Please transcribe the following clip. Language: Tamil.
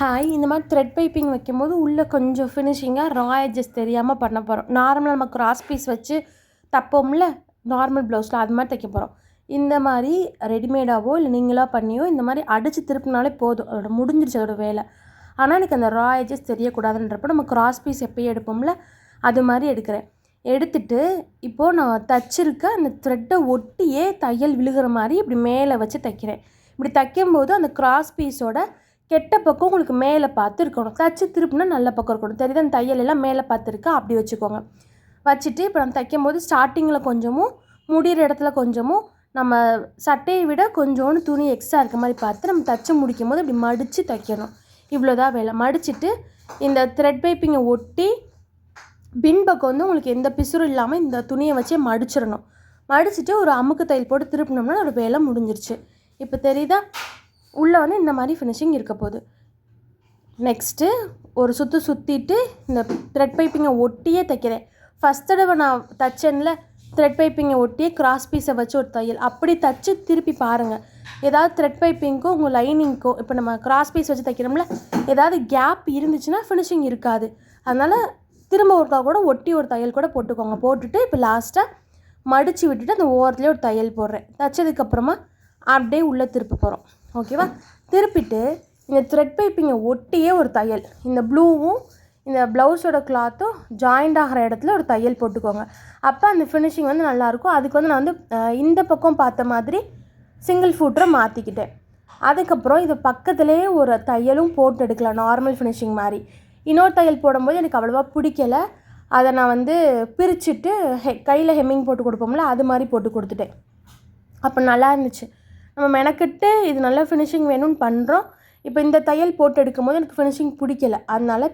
ஹாய், இந்த மாதிரி த்ரெட் பைப்பிங் வைக்கும்போது உள்ளே கொஞ்சம் ஃபினிஷிங்காக ரா எட்ஜஸ் தெரியாமல் பண்ண போகிறோம். நார்மலாக நம்ம கிராஸ் பீஸ் வச்சு தப்போம்ல, நார்மல் ப்ளவுஸில் அது மாதிரி தைக்க போகிறோம். இந்த மாதிரி ரெடிமேடாவோ இல்லை நீங்களாக பண்ணியோ இந்த மாதிரி அடித்து திருப்பினாலே போதும், அதோட முடிஞ்சிருச்சு அதோட வேலை. ஆனால் எனக்கு அந்த ரா எட்ஜஸ் தெரியக்கூடாதுன்றப்போ நம்ம கிராஸ் பீஸ் எப்போயும் எடுப்போம்ல, அது மாதிரி எடுக்கிறேன். எடுத்துட்டு இப்போது நான் தச்சிருக்க அந்த த்ரெட்டை ஒட்டியே தையல் விழுகிற மாதிரி இப்படி மேலே வச்சு தைக்கிறேன். இப்படி தைக்கும்போது அந்த கிராஸ் பீஸோட கெட்ட பக்கம் உங்களுக்கு மேலே பார்த்து இருக்கணும். தச்சு திருப்பினா நல்ல பக்கம் இருக்கணும். தெரியுது, அந்த தையல் எல்லாம் மேலே பார்த்துருக்கா அப்படி வச்சுக்கோங்க. வச்சுட்டு இப்போ நம்ம தைக்கும்போது ஸ்டார்டிங்கில் கொஞ்சமும் முடிகிற இடத்துல கொஞ்சமும் நம்ம சட்டையை விட கொஞ்சோண்டு துணி எக்ஸ்ட்ரா இருக்க மாதிரி பார்த்து நம்ம தச்சு முடிக்கும் போது இப்படி மடித்து தைக்கணும். இவ்வளோதான் வேலை. மடிச்சுட்டு இந்த த்ரெட் பைப்பிங்கை ஒட்டி பின்பக்கம் வந்து உங்களுக்கு எந்த பிசுறும் இல்லாமல் இந்த துணியை வச்சே மடிச்சிடணும். மடிச்சுட்டு ஒரு அமுக்கு தையல் போட்டு திருப்பினோம்னா அதோட வேலை முடிஞ்சிருச்சு. இப்போ தெரியுதா, உள்ளே வந்து இந்த மாதிரி ஃபினிஷிங் இருக்க போகுது. நெக்ஸ்ட்டு ஒரு சுற்றிட்டு இந்த த்ரெட் பைப்பிங்கை ஒட்டியே தைக்கிறேன். ஃபஸ்ட் தடவை நான் தச்சேன்ல, த்ரெட் பைப்பிங்கை ஒட்டியே கிராஸ் பீஸை வச்சு ஒரு தையல் அப்படி தச்சு திருப்பி பாருங்கள். ஏதாவது த்ரெட் பைப்பிங்க்கோ உங்கள் லைனிங்க்கோ இப்போ நம்ம கிராஸ் பீஸ் வச்சு தைக்கிறோம்ல, ஏதாவது கேப் இருந்துச்சுன்னா ஃபினிஷிங் இருக்காது. அதனால் திரும்ப ஒருக்கா கூட ஒட்டி ஒரு தையல் கூட போட்டுக்கோங்க. போட்டுட்டு இப்போ லாஸ்ட்டாக மடித்து விட்டுட்டு அந்த ஓரத்துலேயே ஒரு தையல் போடுறேன். தைச்சதுக்கப்புறமா அப்படியே உள்ளே திருப்ப போகிறோம். ஓகேவா? திருப்பிட்டு இந்த த்ரெட் பைப்பிங்கை ஒட்டியே ஒரு தையல், இந்த ப்ளூவும் இந்த ப்ளவுஸோட கிளாத்தும் ஜாயிண்ட் ஆகிற இடத்துல ஒரு தையல் போட்டுக்கோங்க. அப்போ அந்த ஃபினிஷிங் வந்து நல்லாயிருக்கும். அதுக்கு வந்து நான் வந்து இந்த பக்கம் பார்த்த மாதிரி சிங்கிள் ஃபூட்டரை மாற்றிக்கிட்டேன். அதுக்கப்புறம் இது பக்கத்துலேயே ஒரு தையலும் போட்டு எடுக்கலாம், நார்மல் ஃபினிஷிங் மாதிரி. இன்னொரு தையல் போடும்போது எனக்கு அவ்வளோவா பிடிக்கலை. அதை நான் வந்து பிரிச்சுட்டு கையில் ஹெம்மிங் போட்டு கொடுப்போம்ல, அது மாதிரி போட்டு கொடுத்துட்டேன். அப்போ நல்லா இருந்துச்சு. நம்ம மெனக்கிட்டு இது நல்ல ஃபினிஷிங் வேணும்னு பண்ணுறோம். இப்போ இந்த தையல் போட்டு எடுக்கும்போது எனக்கு ஃபினிஷிங் பிடிக்கல, அதனால